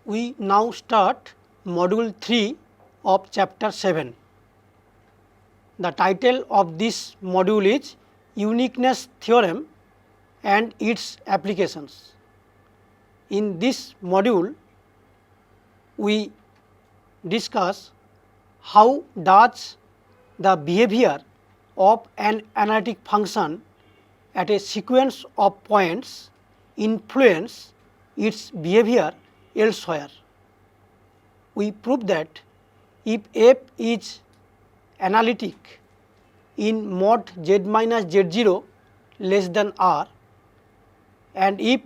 We now start module 3 of chapter 7. The title of this module is Uniqueness Theorem and its applications. In this module, we discuss how does the behavior of an analytic function at a sequence of points influence its behavior elsewhere. We prove that if f is analytic in mod z minus z0 less than r, and if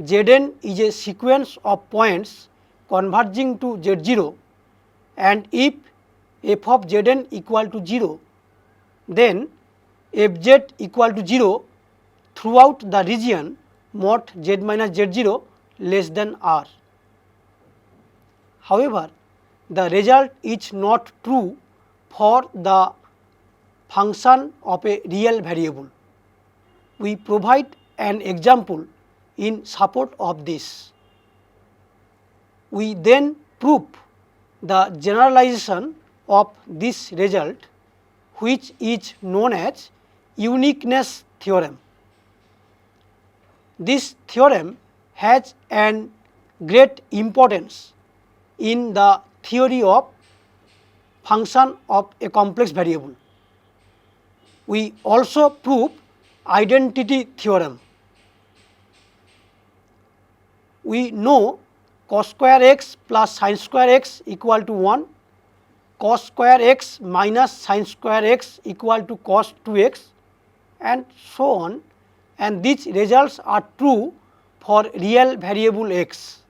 Zn is a sequence of points converging to z0, and if f of Zn equal to 0, then fz equal to 0 throughout the region mod z minus z0 less than r. However, the result is not true for the function of a real variable. We provide an example in support of this. We then prove the generalization of this result, which is known as uniqueness theorem. This theorem has an great importance in the theory of function of a complex variable. We also prove identity theorem. We know cos square x plus sin square x equal to 1, cos square x minus sin square x equal to cos 2x, and so on, and these results are true for real variable x.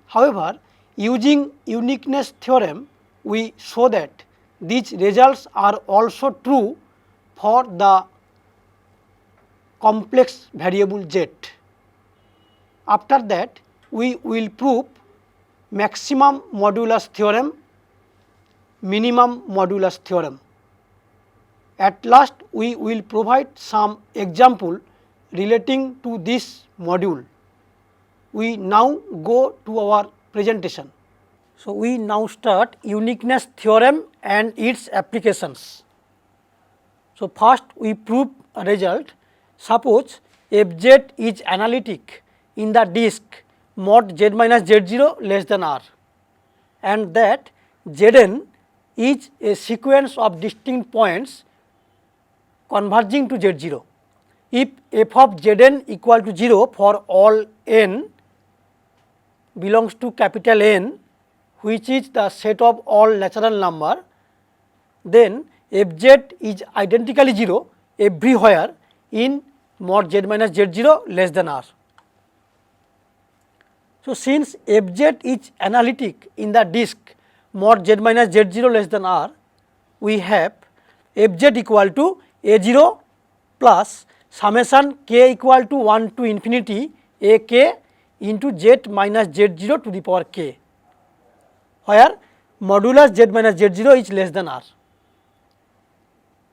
However, using uniqueness theorem, we show that these results are also true for the complex variable z. After that, we will prove maximum modulus theorem, minimum modulus theorem. At last, we will provide some example relating to this module. We now go to our presentation. So, we now start uniqueness theorem and its applications. So, first we prove a result. Suppose fz is analytic in the disk mod z minus z0 less than r, and that Zn is a sequence of distinct points converging to z0. If f of Zn equal to 0 for all n belongs to capital N, which is the set of all natural number, then fz is identically 0 everywhere in mod z minus z0 less than r. So, since fz is analytic in the disk mod z minus z0 less than r, we have fz equal to a0 plus summation k equal to 1 to infinity a k into z minus z0 to the power k, where modulus z minus z0 is less than r.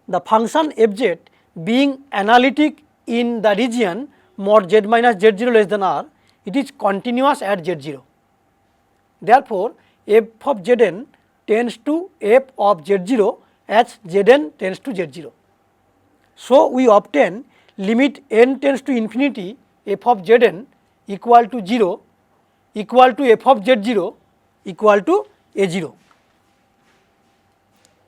The function fz being analytic in the region mod z minus z0 less than r, it is continuous at z0. Therefore, f of Zn tends to f of z0 as Zn tends to z0. So, we obtain limit n tends to infinity f of Zn equal to 0 equal to f of z0 equal to a0.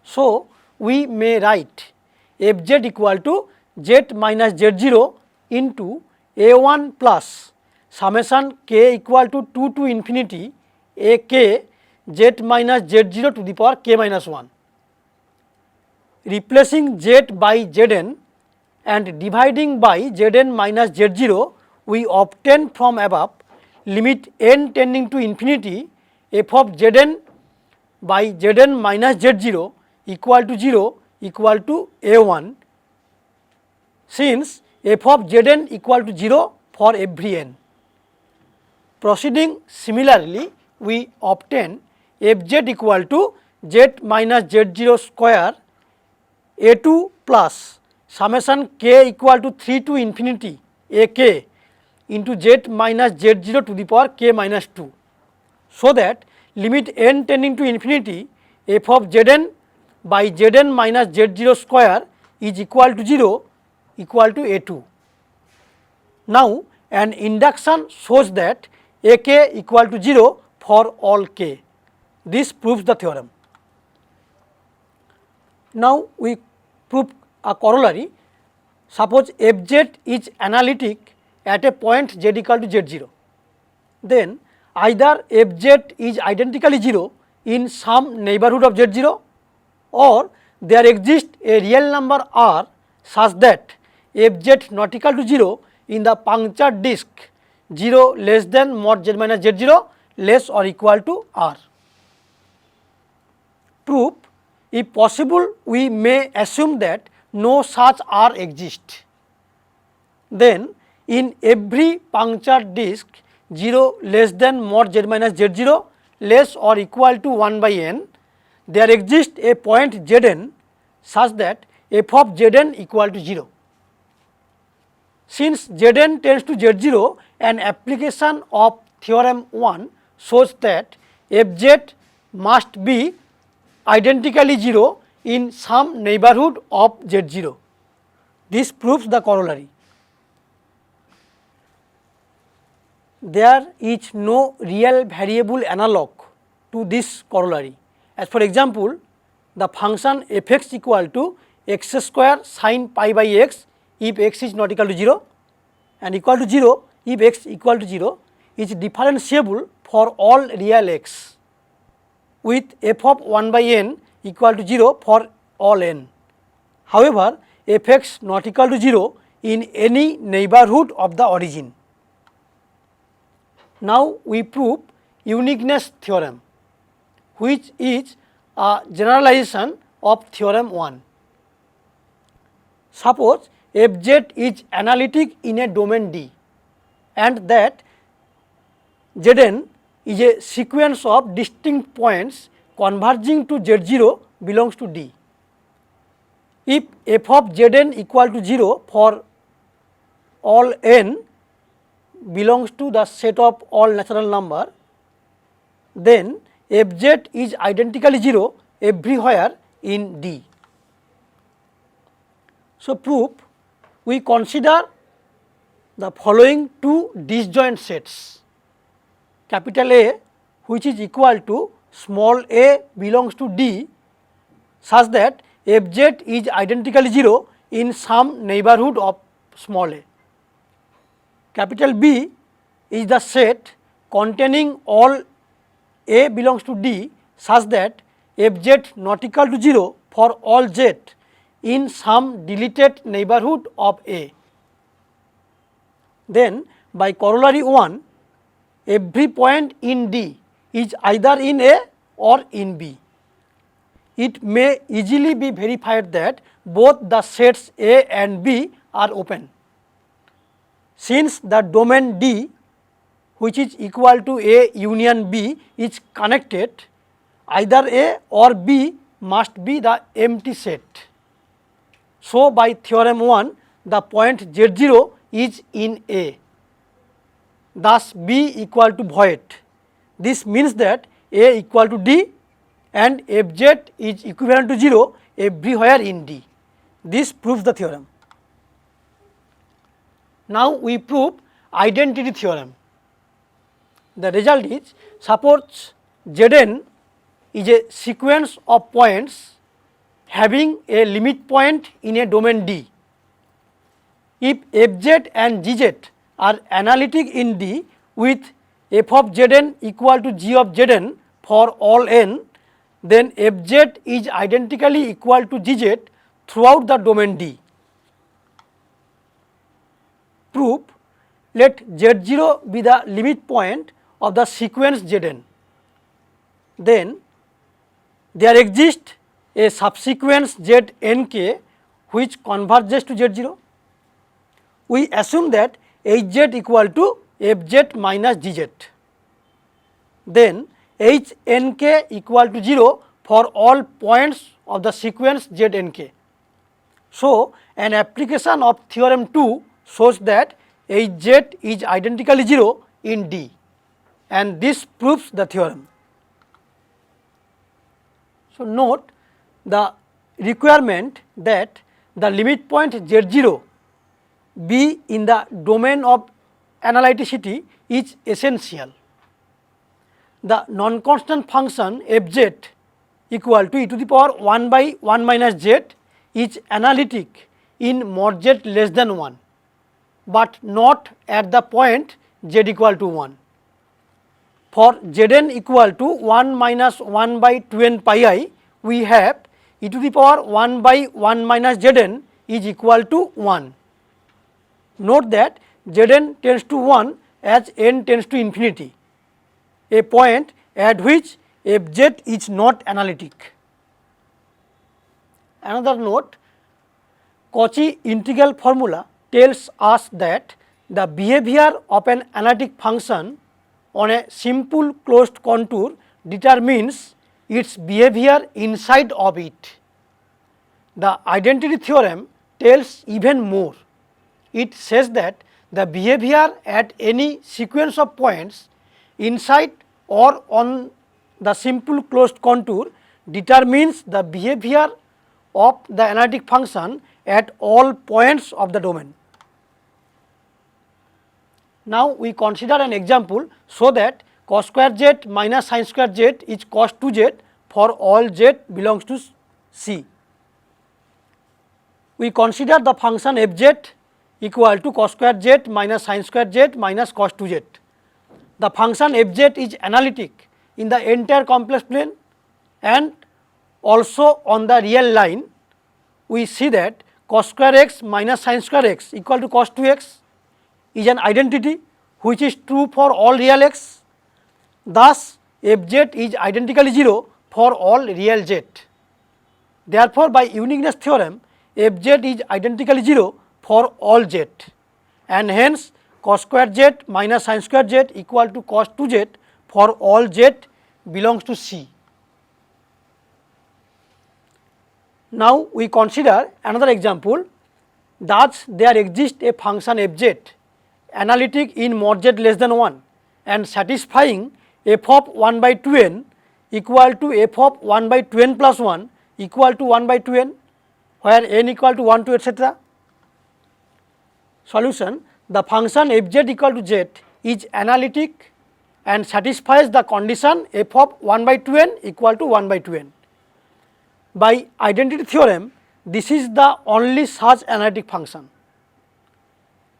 So, we may write fz equal to z minus z0 into a1 plus summation k equal to 2 to infinity a k z minus z0 to the power k minus 1. Replacing z by Zn and dividing by Zn minus z0, we obtain from above limit n tending to infinity f of Zn by Zn minus z0 equal to 0 equal to a1, since f of Zn equal to 0 for every n. Proceeding similarly, we obtain fz equal to z minus z0 square a2 plus summation k equal to 3 to infinity a k into z minus z0 to the power k minus 2. so that limit n tending to infinity f of zn by zn minus z0 square is equal to 0 equal to a2. Now an induction shows that ak equal to 0 for all k. This proves the theorem. Now we prove a corollary. Suppose fz is analytic at a point z equal to z0, then either fz is identically 0 in some neighborhood of z0, or there exists a real number r such that fz not equal to 0 in the punctured disk 0 less than mod z minus z0 less or equal to r. Proof: if possible, we may assume that no such r exists. Then in every punctured disk 0 less than mod z minus z0 less or equal to 1 by n, there exists a point zn such that f of zn equal to 0. Since zn tends to z0, an application of theorem 1 shows that fz must be identically 0 in some neighborhood of z0. This proves the corollary. There is no real variable analog to this corollary. As for example, the function f(x) equal to x square sin pi by x if x is not equal to 0 and equal to 0 if x equal to 0 is differentiable for all real x with f of 1 by n equal to 0 for all n. However, f(x) not equal to 0 in any neighborhood of the origin. Now we prove uniqueness theorem, which is a generalization of theorem 1. Suppose fz is analytic in a domain D and that zn is a sequence of distinct points converging to z0 belongs to D. If f of zn equal to 0 for all n belongs to the set of all natural number, then fz is identically 0 everywhere in D. So proof: we consider the following two disjoint sets, capital A which is equal to small a belongs to D such that fz is identically 0 in some neighborhood of small a. Capital B is the set containing all a belongs to D such that fz not equal to 0 for all z in some deleted neighborhood of A. Then by corollary 1, every point in D is either in A or in B. It may easily be verified that both the sets A and B are open. Since the domain D, which is equal to A union B, is connected, either A or B must be the empty set. So by theorem 1, the point z0 is in A, thus B equal to void. This means that A equal to D and fz is equivalent to 0 everywhere in D. This proves the theorem. Now we prove identity theorem. The result is, suppose Zn is a sequence of points having a limit point in a domain D. If fz and gz are analytic in D with f of zn equal to g of zn for all n, then fz is identically equal to gz throughout the domain D. Proof: let z0 be the limit point of the sequence zn. Then there exists a subsequence znk which converges to z0. We assume that hz equal to fz minus gz. Then hnk equal to 0 for all points of the sequence znk. So an application of theorem 2 shows that hz is identically 0 in D. and this proves the theorem. So, note the requirement that the limit point z0 be in the domain of analyticity is essential. The non-constant function fz equal to e to the power 1 by 1 minus z is analytic in mod z less than 1, but not at the point z equal to 1. For zn equal to 1 minus 1 by 2n pi I, we have e to the power 1 by 1 minus zn is equal to 1. Note that zn tends to 1 as n tends to infinity, a point at which fz is not analytic. Another note, Cauchy integral formula tells us that the behavior of an analytic function on a simple closed contour determines its behavior inside of it. The identity theorem tells even more. It says that the behavior at any sequence of points inside or on the simple closed contour determines the behavior of the analytic function at all points of the domain. Now, we consider an example so that cos square z minus sin square z is cos 2z for all z belongs to C. We consider the function fz equal to cos square z minus sin square z minus cos 2z. The function fz is analytic in the entire complex plane and also on the real line. We see that cos square x minus sin square x equal to cos 2x is an identity which is true for all real x. Thus, fz is identically 0 for all real z. Therefore, by uniqueness theorem, fz is identically 0 for all z, and hence cos square z minus sin square z equal to cos 2z for all z belongs to C. Now, we consider another example. Does there exist a function fz analytic in mod z less than 1 and satisfying f of 1 by 2n equal to f of 1 by 2n plus 1 equal to 1 by 2n, where n equal to 1 to etc. Solution: the function fz equal to z is analytic and satisfies the condition f of 1 by 2n equal to 1 by 2n. By identity theorem, this is the only such analytic function.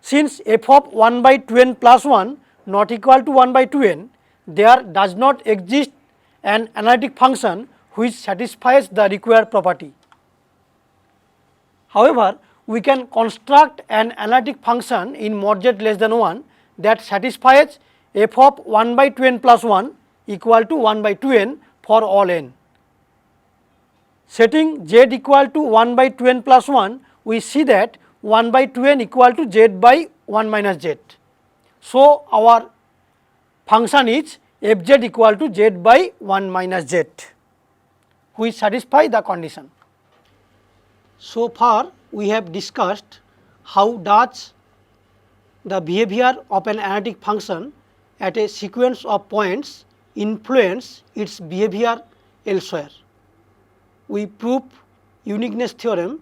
Since f of 1 by 2n plus 1 not equal to 1 by 2n, there does not exist an analytic function which satisfies the required property. However, we can construct an analytic function in mod z less than 1 that satisfies f of 1 by 2n plus 1 equal to 1 by 2n for all n. Setting z equal to 1 by 2n plus 1, we see that 1 by 2n equal to z by 1 minus z. So, our function is fz equal to z by 1 minus z, which satisfy the condition. So far, we have discussed how does the behavior of an analytic function at a sequence of points influence its behavior elsewhere. We prove uniqueness theorem,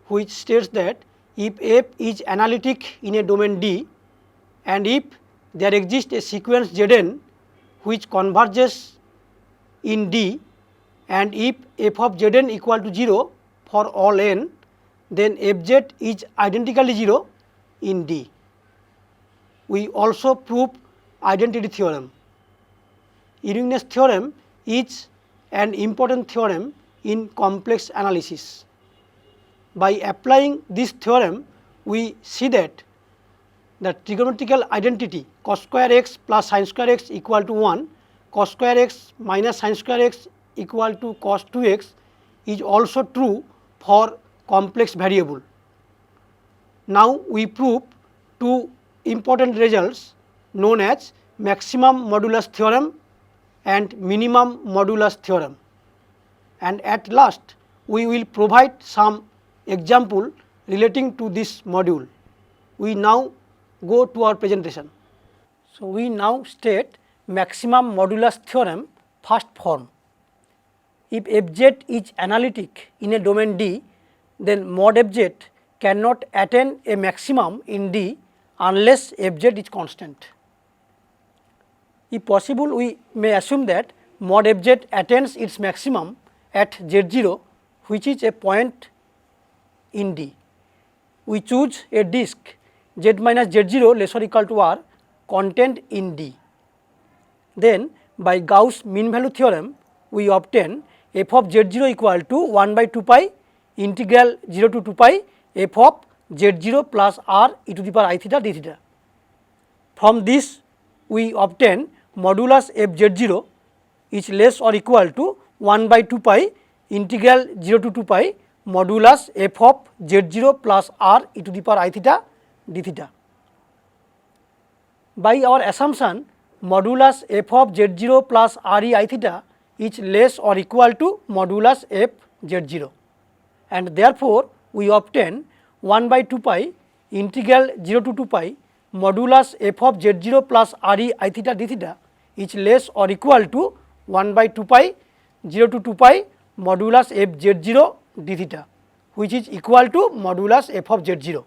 which states that if f is analytic in a domain D and if there exists a sequence Zn which converges in D, and if f of Zn equal to 0 for all n, then fz is identically 0 in D. We also prove identity theorem. Uniqueness theorem is an important theorem in complex analysis. By applying this theorem, we see that the trigonometrical identity cos square x plus sin square x equal to 1, cos square x minus sin square x equal to cos 2x is also true for complex variable. Now, we prove two important results known as maximum modulus theorem and minimum modulus theorem. And at last, we will provide some example relating to this module. We now go to our presentation. So, we now state maximum modulus theorem first form. If fz is analytic in a domain D, then mod fz cannot attain a maximum in D unless fz is constant. If possible, we may assume that mod fz attains its maximum at z0, which is a point in D. We choose a disk z minus z0 less or equal to r contained in D. Then by Gauss mean value theorem, we obtain f of z0 equal to 1 by 2 pi integral 0 to 2 pi f of z0 plus r e to the power I theta d theta. From this we obtain modulus f z0 is less or equal to 1 by 2 pi integral 0 to 2 pi modulus f of z0 plus r e to the power I theta d theta. By our assumption, modulus f of z0 plus r e I theta is less or equal to modulus f z0, and therefore we obtain 1 by 2 pi integral 0 to 2 pi modulus f of z0 plus r e I theta d theta is less or equal to 1 by 2 pi 0 to 2 pi modulus f z0 d theta, which is equal to modulus f of z0.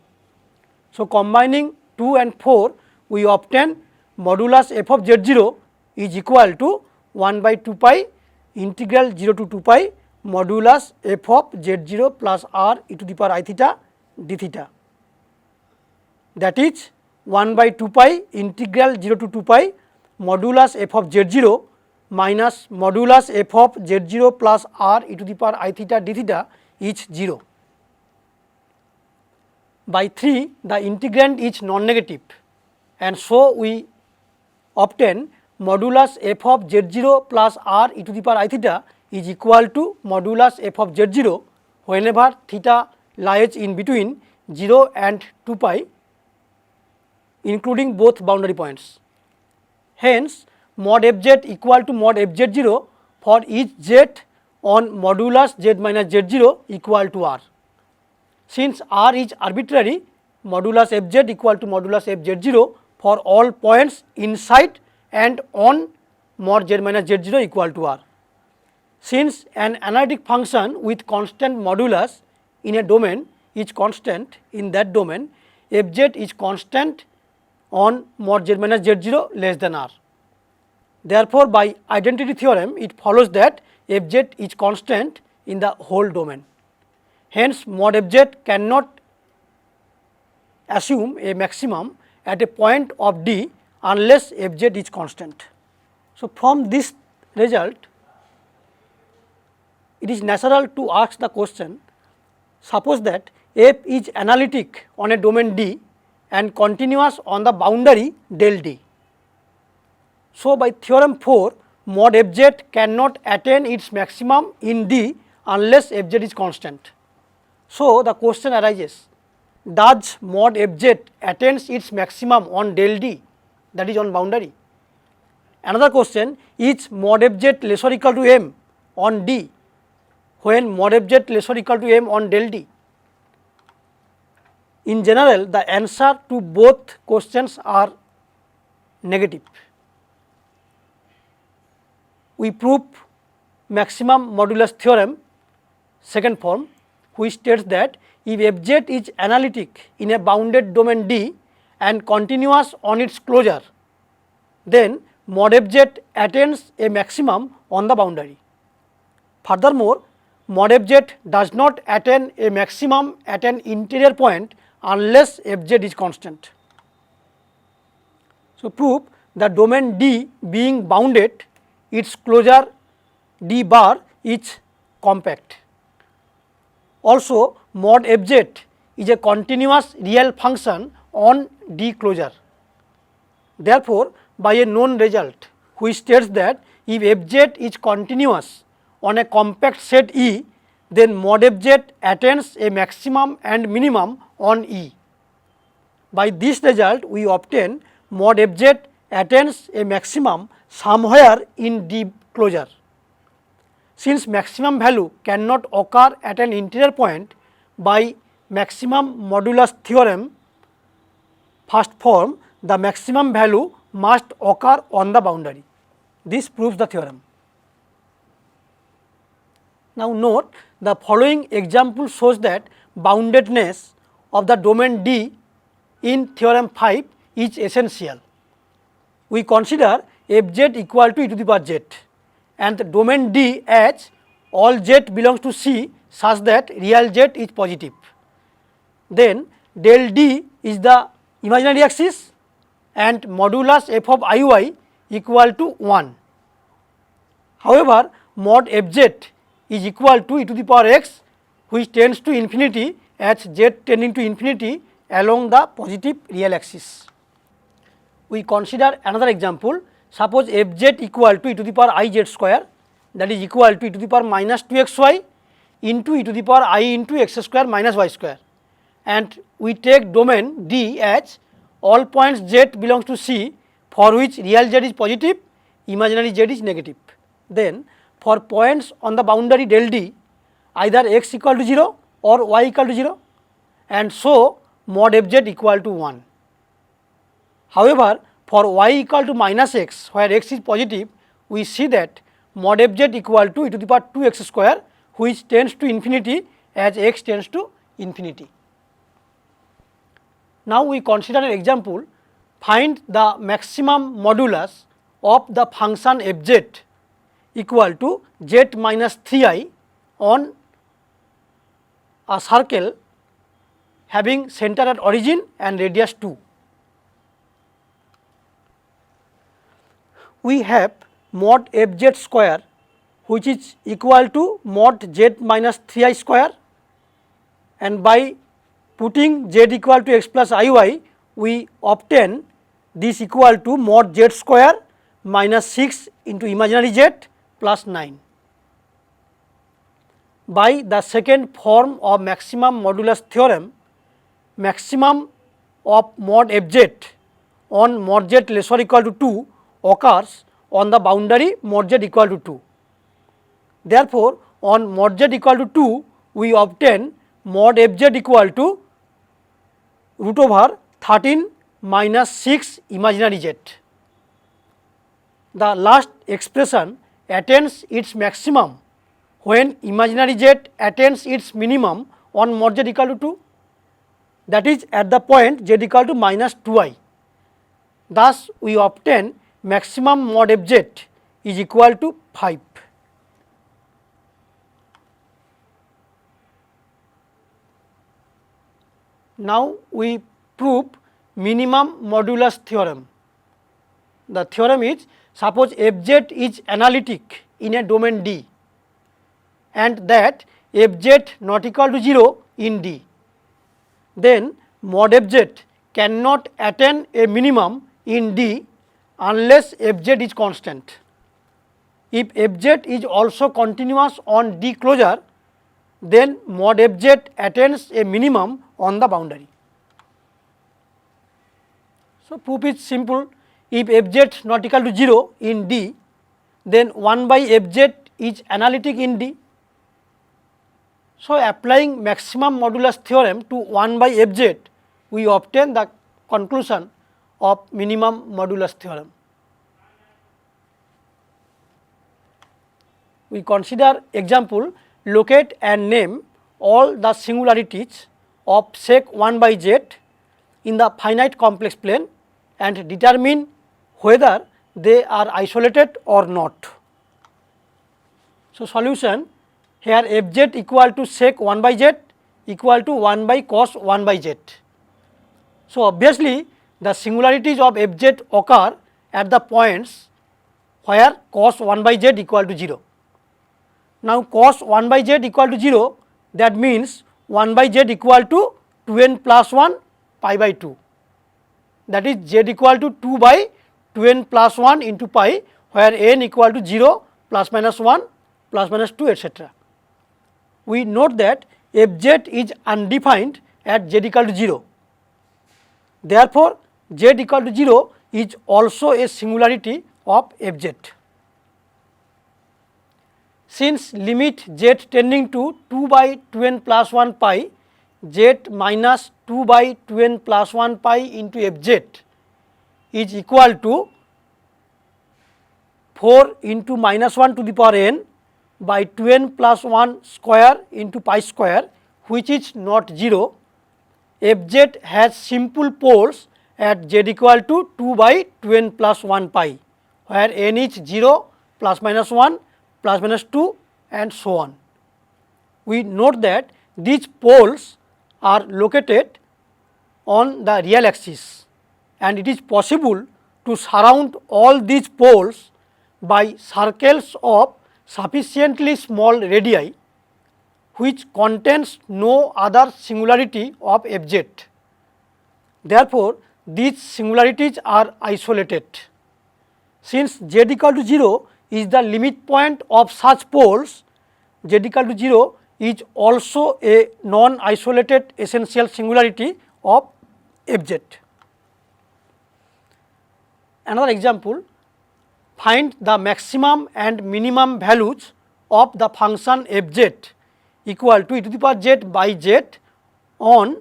So combining 2 and 4, we obtain modulus f of z0 is equal to 1 by 2 pi integral 0 to 2 pi modulus f of z0 plus r e to the power I theta d theta, that is 1 by 2 pi integral 0 to 2 pi modulus f of z0 minus modulus f of z0 plus r e to the power I theta d theta is 0. By 3, the integrand is non-negative, and so we obtain modulus f of z0 plus r e to the power I theta is equal to modulus f of z0 whenever theta lies in between 0 and 2 pi, including both boundary points. Hence, mod fz equal to mod fz0 for each z on modulus z minus z0 equal to r. Since r is arbitrary, modulus fz equal to modulus fz0 for all points inside and on mod z minus z0 equal to r. Since an analytic function with constant modulus in a domain is constant in that domain, fz is constant on mod z minus z0 less than r. Therefore, by identity theorem, it follows that fz is constant in the whole domain. Hence, mod fz cannot assume a maximum at a point of D unless fz is constant. So, from this result, it is natural to ask the question, suppose that f is analytic on a domain D and continuous on the boundary del D. So, by theorem 4, mod fz cannot attain its maximum in D unless fz is constant. So, the question arises, does mod fz attains its maximum on del D, that is on boundary? Another question, is mod fz less or equal to m on D when mod fz less or equal to m on del D? In general, the answer to both questions are negative. We prove maximum modulus theorem second form, which states that if fz is analytic in a bounded domain D and continuous on its closure, then mod fz attains a maximum on the boundary. Furthermore, mod fz does not attain a maximum at an interior point unless fz is constant. So, prove the domain D being bounded, its closure D bar is compact. Also, mod fz is a continuous real function on D closure. Therefore, by a known result, which states that if fz is continuous on a compact set E, then mod fz attains a maximum and minimum on E. By this result, we obtain mod fz attains a maximum somewhere in D closure. Since maximum value cannot occur at an interior point, by maximum modulus theorem first form, the maximum value must occur on the boundary. This proves the theorem. Now note, the following example shows that boundedness of the domain D in theorem 5 is essential. We consider fz equal to e to the power z and the domain D as all z belongs to C such that real z is positive. Then del D is the imaginary axis and modulus f of Iy equal to 1. However, mod fz is equal to e to the power x, which tends to infinity as z tending to infinity along the positive real axis. We consider another example. Suppose fz equal to e to the power I z square, that is equal to e to the power minus 2xy into e to the power I into x square minus y square, and we take domain D as all points z belongs to C for which real z is positive, imaginary z is negative. Then for points on the boundary del D, either x equal to 0 or y equal to 0, and so mod fz equal to 1. However, for y equal to minus x, where x is positive, we see that mod fz equal to e to the power 2x square, which tends to infinity as x tends to infinity. Now we consider an example. Find the maximum modulus of the function fz equal to z minus 3i on a circle having center at origin and radius 2. We have mod fz square, which is equal to mod z minus 3i square, and by putting z equal to x plus iy, we obtain this equal to mod z square minus 6 into imaginary z plus 9. By the second form of maximum modulus theorem, maximum of mod fz on mod z less or equal to 2 occurs on the boundary mod z equal to 2. Therefore, on mod z equal to 2, we obtain mod fz equal to root over 13 minus 6 imaginary z. The last expression attains its maximum when imaginary z attains its minimum on mod z equal to 2, that is at the point z equal to minus 2i. Thus, we obtain maximum mod fz is equal to 5. Now we prove minimum modulus theorem. The theorem is, suppose fz is analytic in a domain D and that fz not equal to 0 in D, then mod fz cannot attain a minimum in D unless fz is constant. If fz is also continuous on D closure, then mod fz attains a minimum on the boundary. So proof is simple. If fz not equal to 0 in D, then 1 by fz is analytic in D. So applying maximum modulus theorem to 1 by fz, we obtain the conclusion of minimum modulus theorem. We consider example, locate and name all the singularities of sec 1 by z in the finite complex plane and determine whether they are isolated or not. So solution, here fz equal to sec 1 by z equal to 1 by cos 1 by z. So obviously the singularities of fz occur at the points where cos 1 by z equal to 0. Now cos 1 by z equal to 0, that means 1 by z equal to 2n plus 1 pi by 2, that is z equal to 2 by 2n plus 1 into pi, where n equal to 0 plus minus 1 plus minus 2 etc. We note that fz is undefined at z equal to 0. Therefore, z equal to 0 is also a singularity of fz. Since limit z tending to 2 by 2n plus 1 pi z minus 2 by 2n plus 1 pi into fz is equal to 4 into minus 1 to the power n by 2n plus 1 square into pi square, which is not 0. Fz has simple poles at z equal to 2 by 2n plus 1 pi, where n is 0, plus minus 1, plus minus 2 and so on. We note that these poles are located on the real axis, and it is possible to surround all these poles by circles of sufficiently small radii which contains no other singularity of Fz. Therefore, these singularities are isolated. Since z equal to 0 is the limit point of such poles, z equal to 0 is also a non-isolated essential singularity of Fz. Another example, find the maximum and minimum values of the function Fz equal to e to the power z by z on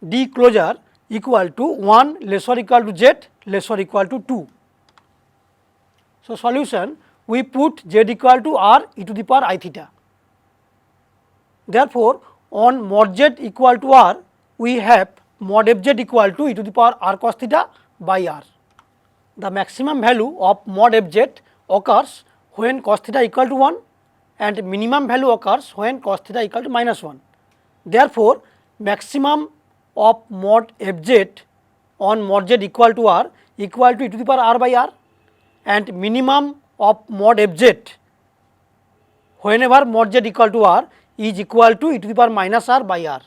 D closure equal to 1 less or equal to z less or equal to 2. So, solution, we put z equal to r e to the power I theta. Therefore, on mod z equal to r, we have mod Fz equal to e to the power r cos theta by r. The maximum value of mod Fz occurs when cos theta equal to 1 and minimum value occurs when cos theta equal to minus 1. Therefore, maximum of mod Fz on mod z equal to r equal to e to the power r by r, and minimum of mod Fz whenever mod z equal to r is equal to e to the power minus r by r.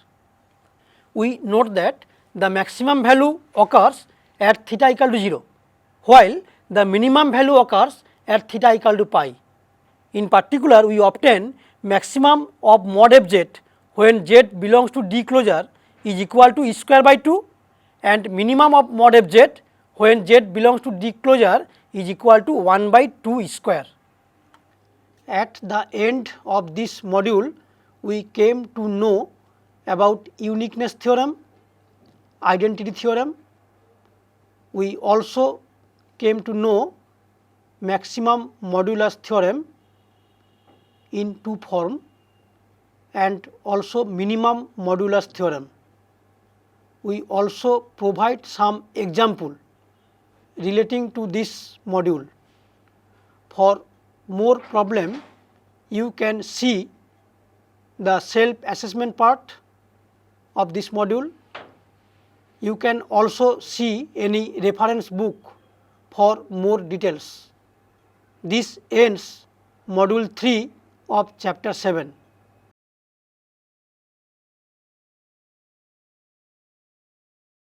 We note that the maximum value occurs at theta equal to 0, while the minimum value occurs at theta equal to pi. In particular, we obtain maximum of mod Fz when z belongs to D closure is equal to e square by 2, and minimum of mod Fz when z belongs to D closure is equal to 1 by 2 square. At the end of this module, we came to know about uniqueness theorem, identity theorem. We also came to know maximum modulus theorem in two form, and also minimum modulus theorem. We also provide some example relating to this module. For more problem, you can see the self assessment part of this module. You can also see any reference book for more details. This ends module 3 of chapter 7.